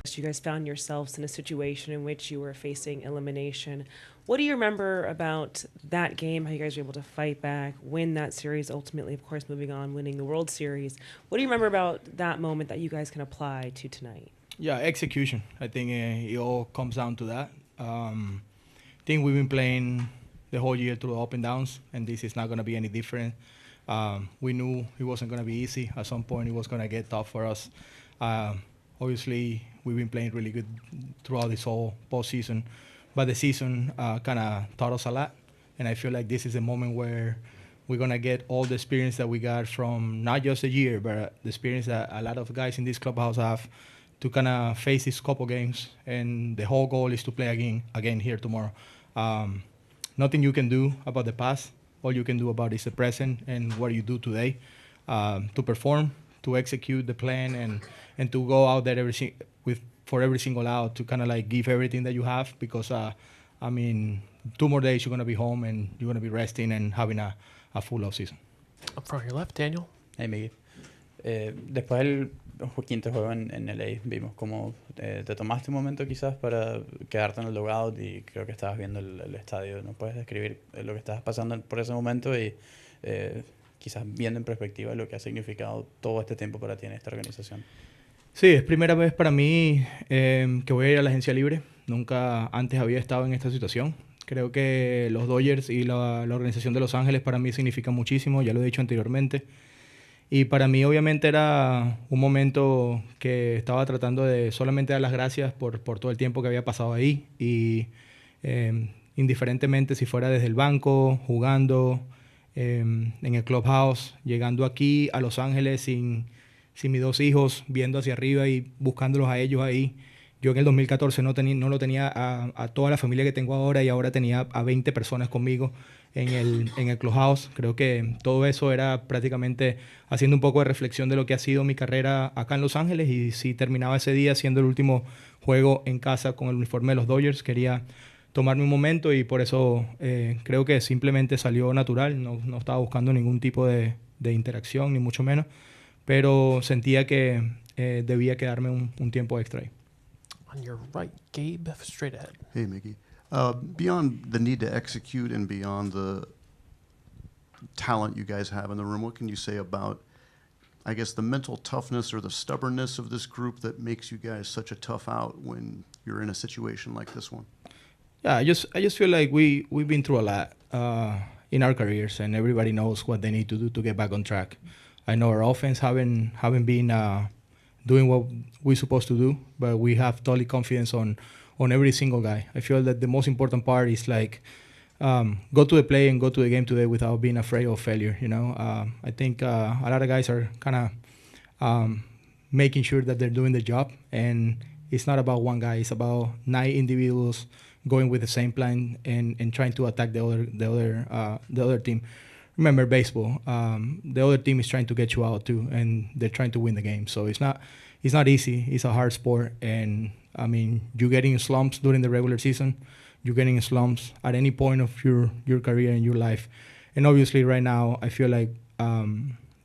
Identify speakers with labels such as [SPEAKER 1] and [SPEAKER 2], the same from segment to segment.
[SPEAKER 1] You guys found yourselves in a situation in which you were facing elimination. What do you remember about that game, how you guys were able to fight back, win that series, ultimately, of course, moving on, winning the World Series? What do you remember about that moment that you guys can apply to tonight?
[SPEAKER 2] Yeah, execution. I think it all comes down to that. I think we've been playing the whole year through the up and downs, and this is not going to be any different. We knew it wasn't going to be easy. At some point, it was going to get tough for us. Obviously, we've been playing really good throughout this whole postseason, but the season kind of taught us a lot, and I feel like this is a moment where we're going to get all the experience that we got from not just a year, but the experience that a lot of guys in this clubhouse have to kind of face these couple games, and the whole goal is to play again here tomorrow. Nothing you can do about the past. All you can do about is the present and what you do today to perform, to execute the plan, and to go out there for every single out to kind of like give everything that you have, because, 2 more days you're going to be home and you're going to be resting and having a full off season.
[SPEAKER 3] Up front, your left, Daniel.
[SPEAKER 4] Hey, Miguel. Después del quinto juego en LA, vimos cómo te tomaste un momento quizás para quedarte en el dugout y creo que estabas viendo el estadio. ¿No puedes describir lo que estabas pasando por ese momento y quizás viendo en perspectiva lo que ha significado todo este tiempo para ti en esta organización?
[SPEAKER 2] Sí, es primera vez para mí que voy a ir a la agencia libre. Nunca antes había estado en esta situación. Creo que los Dodgers y la organización de Los Ángeles para mí significan muchísimo, ya lo he dicho anteriormente. Y para mí obviamente era un momento que estaba tratando de solamente dar las gracias por todo el tiempo que había pasado ahí. Y indiferentemente si fuera desde el banco, jugando, en el clubhouse, llegando aquí a Los Ángeles sin mis 2 hijos, viendo hacia arriba y buscándolos a ellos ahí. Yo en el 2014 no lo tenía a toda la familia que tengo ahora, y ahora tenía a 20 personas conmigo en el clubhouse. Creo que todo eso era prácticamente haciendo un poco de reflexión de lo que ha sido mi carrera acá en Los Ángeles, y si terminaba ese día siendo el último juego en casa con el uniforme de los Dodgers, quería tomarme un momento, y por eso creo que simplemente salió natural. No estaba buscando ningún tipo de interacción, ni mucho menos, pero sentía que debía quedarme un tiempo extra ahí.
[SPEAKER 3] On your right, Gabe, straight ahead.
[SPEAKER 5] Hey, Mickey. Beyond the need to execute and beyond the talent you guys have in the room, what can you say about, I guess, the mental toughness or the stubbornness of this group that makes you guys such a tough out when you're in a situation like this one?
[SPEAKER 2] Yeah, I just feel like we've been through a lot in our careers, and everybody knows what they need to do to get back on track. I know our offense haven't been doing what we're supposed to do, but we have totally confidence on every single guy. I feel that the most important part is like go to the play and go to the game today without being afraid of failure. I think a lot of guys are kind of making sure that they're doing the job, and it's not about one guy. It's about 9 individuals going with the same plan and trying to attack the other team. Remember, baseball, the other team is trying to get you out too, and they're trying to win the game. So it's not easy. It's a hard sport, and you getting in slumps during the regular season, you're getting in slumps at any point of your career and your life. And obviously right now, I feel like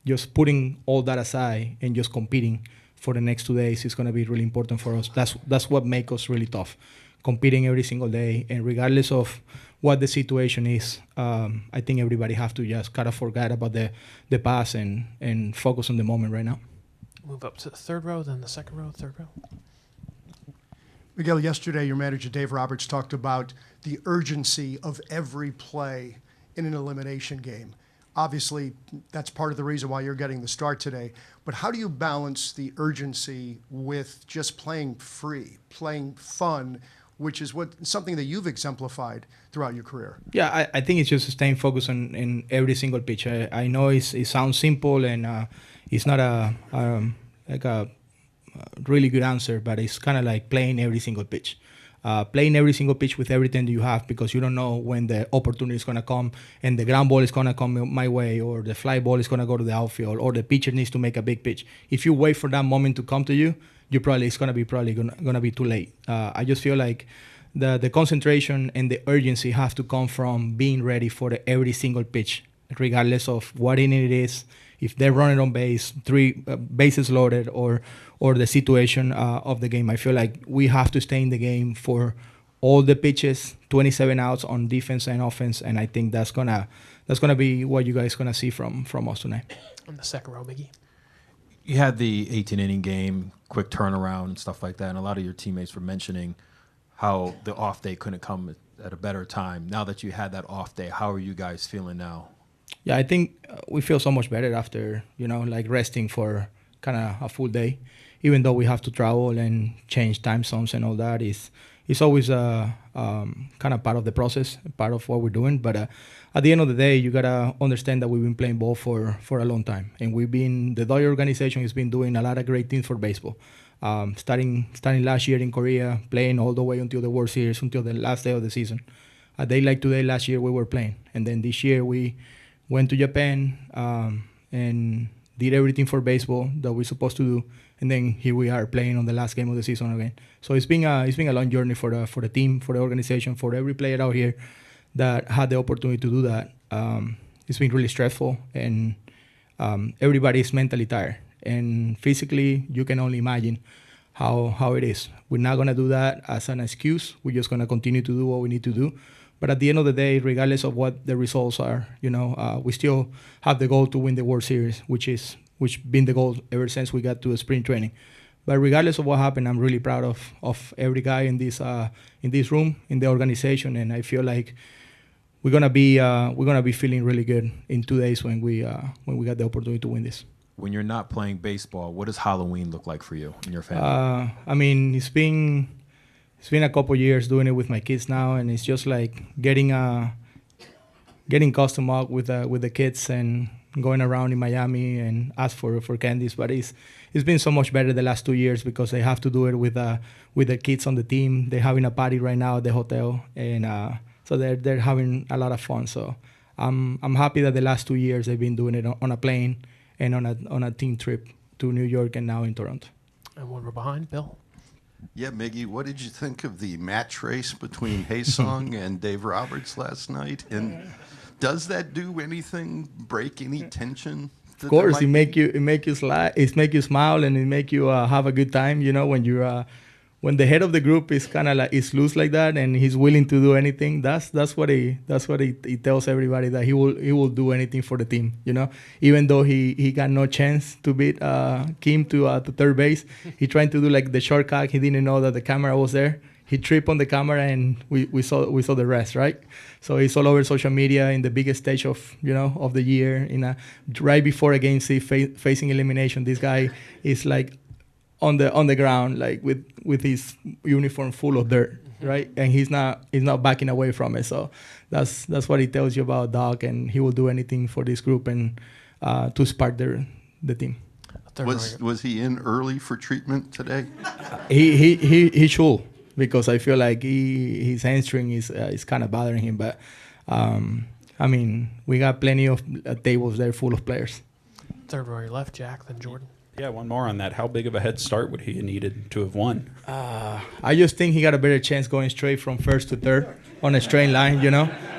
[SPEAKER 2] just putting all that aside and just competing for the next 2 days is going to be really important for us. That's what makes us really tough, competing every single day, and regardless of what the situation is, I think everybody have to just kind of forget about the past and focus on the moment right now.
[SPEAKER 3] Move up to the third row, then the second row, third row.
[SPEAKER 6] Miguel, yesterday your manager Dave Roberts talked about the urgency of every play in an elimination game. Obviously, that's part of the reason why you're getting the start today. But how do you balance the urgency with just playing free, playing fun, which is something that you've exemplified throughout your career?
[SPEAKER 2] Yeah, I think it's just staying focused on every single pitch. I know it sounds simple, and it's not a really good answer, but it's kind of like playing every single pitch. Playing every single pitch with everything that you have, because you don't know when the opportunity is going to come, and the ground ball is going to come my way, or the fly ball is going to go to the outfield, or the pitcher needs to make a big pitch. If you wait for that moment to come to you, it's going to be too late. I just feel like the concentration and the urgency have to come from being ready for every single pitch regardless of what inning it is, if they're running on base, three bases loaded, or the situation of the game. I feel like we have to stay in the game for all the pitches, 27 outs on defense and offense, and I think that's gonna be what you guys gonna see from us tonight.
[SPEAKER 3] On the second row, Miggy.
[SPEAKER 7] You had the 18-inning game, quick turnaround and stuff like that, and a lot of your teammates were mentioning how the off day couldn't come at a better time. Now that you had that off day, how are you guys feeling now?
[SPEAKER 2] Yeah, I think we feel so much better after, like resting for kind of a full day. Even though we have to travel and change time zones and all that, it's always kind of part of the process, part of what we're doing. But at the end of the day, you gotta understand that we've been playing ball for a long time, and the Dodger organization has been doing a lot of great things for baseball. Starting last year in Korea, playing all the way until the World Series, until the last day of the season. A day like today last year, we were playing, and then this year we went to Japan and did everything for baseball that we're supposed to do, and then here we are playing on the last game of the season again. So it's been a long journey for the team, for the organization, for every player out here that had the opportunity to do that. It's been really stressful, and everybody is mentally tired, and physically you can only imagine how it is. We're not gonna do that as an excuse. We're just gonna continue to do what we need to do. But at the end of the day, regardless of what the results are, we still have the goal to win the World Series, which been the goal ever since we got to spring training. But regardless of what happened, I'm really proud of every guy in this room, in the organization, and I feel like we're gonna be feeling really good in 2 days when we got the opportunity to win this.
[SPEAKER 7] When you're not playing baseball, what does Halloween look like for you and your family?
[SPEAKER 2] I mean, it's been a couple years doing it with my kids now, and it's just like getting custom up with the kids and going around in Miami and ask for candies. But it's been so much better the last 2 years because they have to do it with the kids on the team. They're having a party right now at the hotel, and so they're having a lot of fun. So I'm happy that the last 2 years they've been doing it on a plane and on a team trip to New York and now in Toronto.
[SPEAKER 3] And one row behind, Bill.
[SPEAKER 5] Yeah, Miggy, what did you think of the match race between Haesung and Dave Roberts last night? And does that do anything, break any tension?
[SPEAKER 2] Of course, it make you smile, and it make you have a good time. When the head of the group is kind of like is loose like that, and he's willing to do anything. That's what he tells everybody, that he will do anything for the team. Even though he got no chance to beat Kim to third base, he tried to do like the shortcut. He didn't know that the camera was there. He tripped on the camera, and we saw the rest, right? So it's all over social media in the biggest stage of the year. Right before a game, facing elimination, this guy is like on the ground, like with his uniform full of dirt, right? And he's not backing away from it. So that's what he tells you about Doc, and he will do anything for this group and to spark the team.
[SPEAKER 5] Was he in early for treatment today?
[SPEAKER 2] He should, because I feel like his hamstring is kind of bothering him. But I mean, we got plenty of tables there full of players.
[SPEAKER 3] Third row, your left, Jack, then Jordan.
[SPEAKER 8] Yeah, one more on that. How big of a head start would he have needed to have won?
[SPEAKER 2] I just think he got a better chance going straight from first to third on a straight line,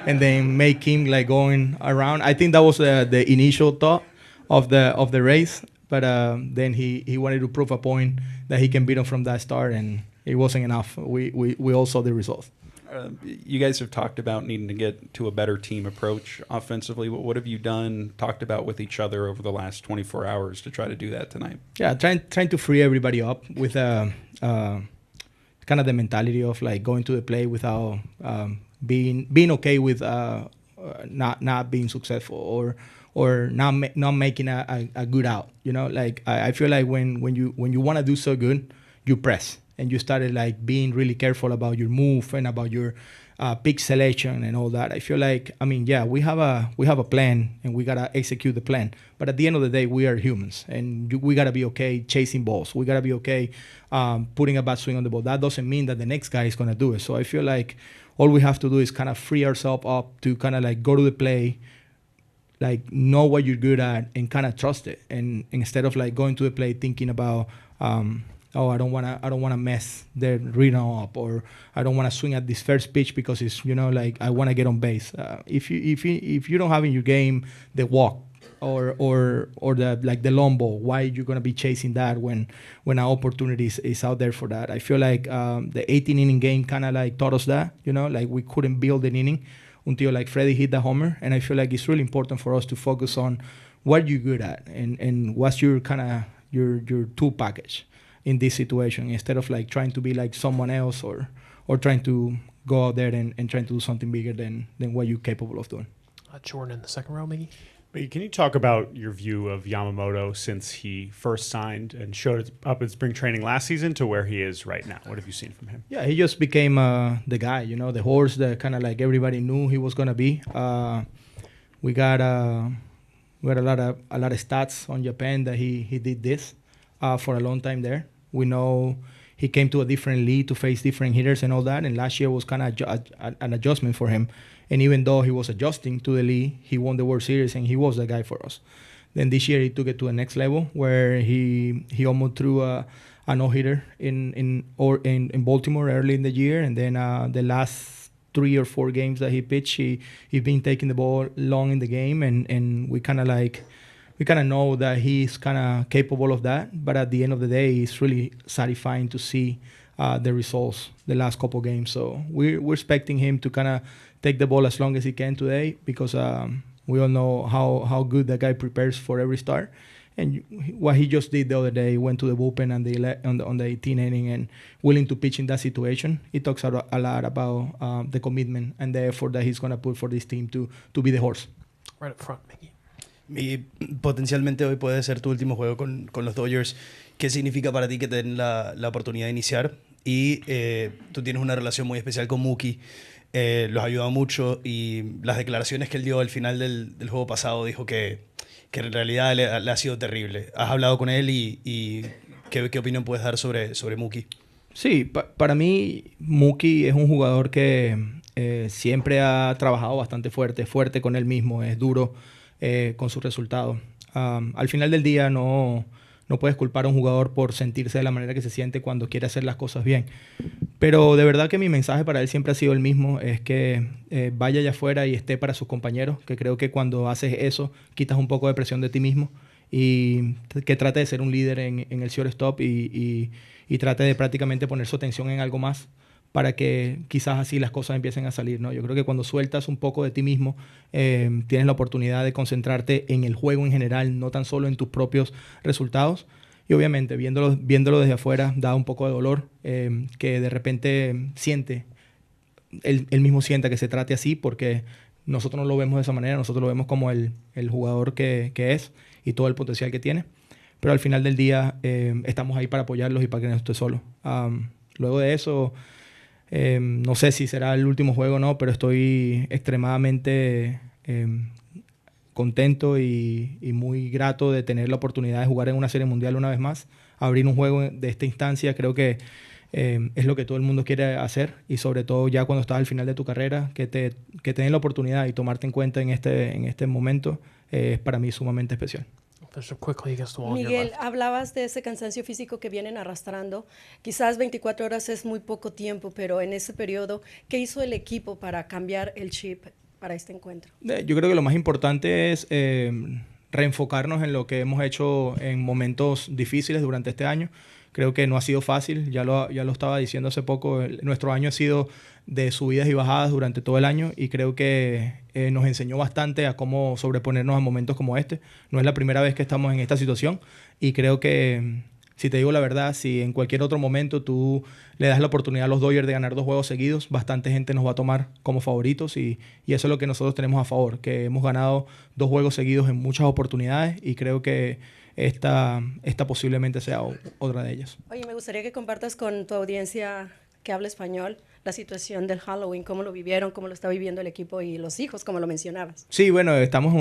[SPEAKER 2] and then make him like going around. I think that was the initial thought of the race, but then he wanted to prove a point that he can beat him from that start, and it wasn't enough. We all saw the results.
[SPEAKER 8] You guys have talked about needing to get to a better team approach offensively. What have you talked about with each other over the last 24 hours to try to do that tonight? Yeah,
[SPEAKER 2] trying to free everybody up with kind of the mentality of like going to the play without being okay with not being successful or not making a good out. Like I feel like when you want to do so good, you press. And you started like being really careful about your move and about your pick selection and all that. I feel like, we have a plan and we gotta execute the plan. But at the end of the day, we are humans, and we gotta be okay chasing balls. We gotta be okay putting a bad swing on the ball. That doesn't mean that the next guy is gonna do it. So I feel like all we have to do is kind of free ourselves up to kind of like go to the play, like know what you're good at and kind of trust it. And instead of like going to the play thinking about oh, I don't wanna mess the rhythm up, or I don't wanna swing at this first pitch because it's, you know, like I wanna get on base. If you don't have in your game the walk or the like the long ball, why are you gonna be chasing that when an opportunity is out there for that? I feel like the 18 inning game kind of like taught us that, you know, like we couldn't build an inning until like Freddie hit the homer, and I feel like it's really important for us to focus on what you're good at and what's your kind of your tool package in this situation, instead of like trying to be like someone else or trying to go out there and trying to do something bigger than what you're capable of doing.
[SPEAKER 3] Jordan in the second row, Miggy.
[SPEAKER 9] But can you talk about your view of Yamamoto since he first signed and showed up in spring training last season to where he is right now? What have you seen from him?
[SPEAKER 2] Yeah, he just became the guy, you know, the horse that kind of like everybody knew he was gonna be. We got a lot of stats on Japan that he did this for a long time there. We know he came to a different league to face different hitters and all that, and last year was kind of an adjustment for him. And even though he was adjusting to the league, he won the World Series and he was the guy for us. Then this year he took it to the next level where he almost threw a no-hitter in Baltimore early in the year, and then the last 3 or 4 games that he pitched, he's been taking the ball long in the game, and we kind of know that he's kind of capable of that. But at the end of the day, it's really satisfying to see the results the last couple games. So we're expecting him to kind of take the ball as long as he can today, because we all know how good that guy prepares for every start. And what he just did the other day, went to the bullpen on the 18th inning and willing to pitch in that situation. It talks a lot about the commitment and the effort that he's going to put for this team to be the horse.
[SPEAKER 3] Right up front, Miggy.
[SPEAKER 10] Y potencialmente hoy puede ser tu último juego con los Dodgers. ¿Qué significa para ti que te den la oportunidad de iniciar? Y tú tienes una relación muy especial con Mookie. Los ha ayudado mucho, y las declaraciones que él dio al final del juego pasado dijo que en realidad le ha sido terrible. ¿Has hablado con él y qué opinión puedes dar sobre Mookie?
[SPEAKER 2] Sí, para mí Mookie es un jugador que siempre ha trabajado bastante fuerte con él mismo, es duro con sus resultados. Al final del día no puedes culpar a un jugador por sentirse de la manera que se siente cuando quiere hacer las cosas bien. Pero de verdad que mi mensaje para él siempre ha sido el mismo, es que vaya allá afuera y esté para sus compañeros, que creo que cuando haces eso quitas un poco de presión de ti mismo, y que trate de ser un líder en el shortstop y trate de prácticamente poner su atención en algo más, para que quizás así las cosas empiecen a salir, ¿no? Yo creo que cuando sueltas un poco de ti mismo, tienes la oportunidad de concentrarte en el juego en general, no tan solo en tus propios resultados. Y obviamente, viéndolo desde afuera, da un poco de dolor, que de repente él mismo sienta que se trate así, porque nosotros no lo vemos de esa manera, nosotros lo vemos como el jugador que es y todo el potencial que tiene. Pero al final del día estamos ahí para apoyarlos y para que no esté solo. Luego de eso, no sé si será el último juego o no, pero estoy extremadamente contento y muy grato de tener la oportunidad de jugar en una serie mundial una vez más. Abrir un juego de esta instancia creo que es lo que todo el mundo quiere hacer, y sobre todo ya cuando estás al final de tu carrera, que te den la oportunidad y tomarte en cuenta en este momento, es para mí sumamente especial.
[SPEAKER 11] Miguel, hablabas de ese cansancio físico que vienen arrastrando. Quizás 24 horas es muy poco tiempo, pero en ese periodo, ¿qué hizo el equipo para cambiar el chip para este encuentro?
[SPEAKER 2] Yo creo que lo más importante es reenfocarnos en lo que hemos hecho en momentos difíciles durante este año. Creo que no ha sido fácil, ya lo estaba diciendo hace poco, nuestro año ha sido de subidas y bajadas durante todo el año, y creo que nos enseñó bastante a cómo sobreponernos a momentos como este. No es la primera vez que estamos en esta situación, y creo que, si te digo la verdad, si en cualquier otro momento tú le das la oportunidad a los Dodgers de ganar 2 juegos seguidos, bastante gente nos va a tomar como favoritos, y eso es lo que nosotros tenemos a favor, que hemos ganado 2 juegos seguidos en muchas oportunidades, y creo que esta posiblemente sea otra de ellas.
[SPEAKER 11] Oye, me gustaría que compartas con tu audiencia que habla español la situación del Halloween, cómo lo vivieron, cómo lo está viviendo el equipo y los hijos, como lo mencionabas.
[SPEAKER 2] Sí, bueno, estamos en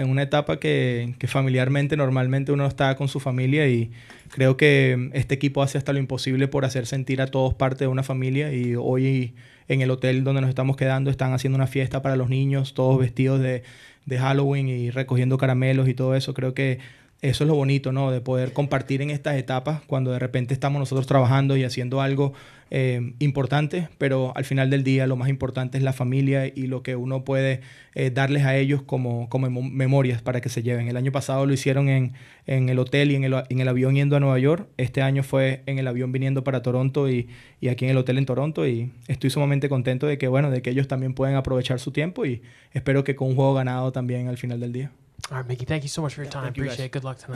[SPEAKER 2] una etapa que familiarmente, normalmente uno está con su familia, y creo que este equipo hace hasta lo imposible por hacer sentir a todos parte de una familia, y hoy en el hotel donde nos estamos quedando están haciendo una fiesta para los niños, todos vestidos de Halloween y recogiendo caramelos y todo eso. Creo que eso es lo bonito, ¿no? De poder compartir en estas etapas cuando de repente estamos nosotros trabajando y haciendo algo importante, pero al final del día lo más importante es la familia y lo que uno puede darles a ellos como memorias para que se lleven. El año pasado lo hicieron en el hotel y en el avión yendo a Nueva York. Este año fue en el avión viniendo para Toronto y aquí en el hotel en Toronto, y estoy sumamente contento de que, bueno, de que ellos también pueden aprovechar su tiempo, y espero que con un juego ganado también al final del día.
[SPEAKER 3] All right, Mickey, thank you so much for your time.
[SPEAKER 2] thank you, guys.
[SPEAKER 3] Appreciate it. Good luck tonight.